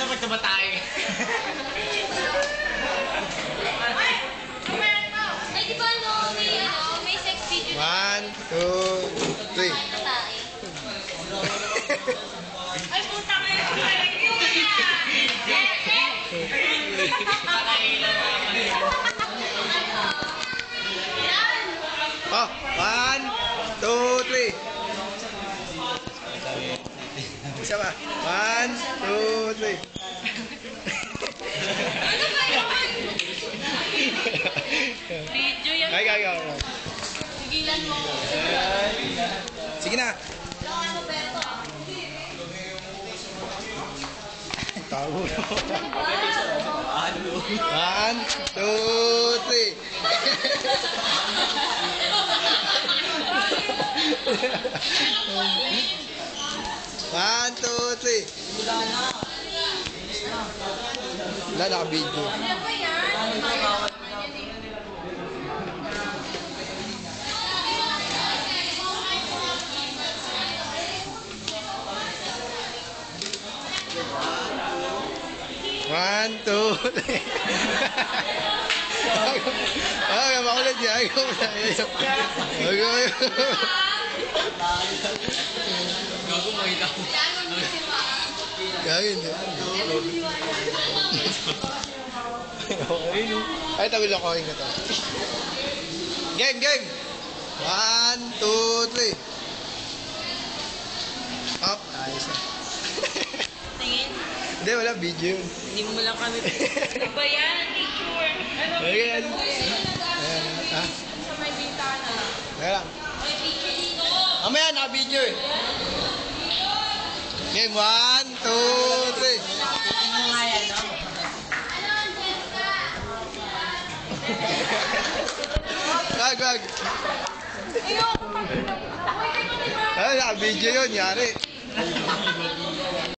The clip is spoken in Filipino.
dapat tumatay. Ay, di ba may sex video. 1, 2, 3. Ay, puta ka yun. Oh, 1, 2, 3. Isa pa. 1, 2, 3. Video yan. Ay. Sigilan mo. Sige na. Tawo. 1, 2, 3. One, two, three. Wala, naka-video. One, two, three. Ay, makulit niya. Ay, Gago mo ito. Gawin niya. Ay, tawil ako ka to. Game! 1, 2, 3. Up. Ayos na. Tingin. Hindi, wala video yun. Hindi mo lang kami. Ano ba yan? Picture. Ano ba Ayan. Ha? sa may bintana? Kaya lang. May picture dito. Mamaya, naka-video eh. Game 1, 2, 3. Ano nga yan, no? Gag. Ay, naka-video yun, yari.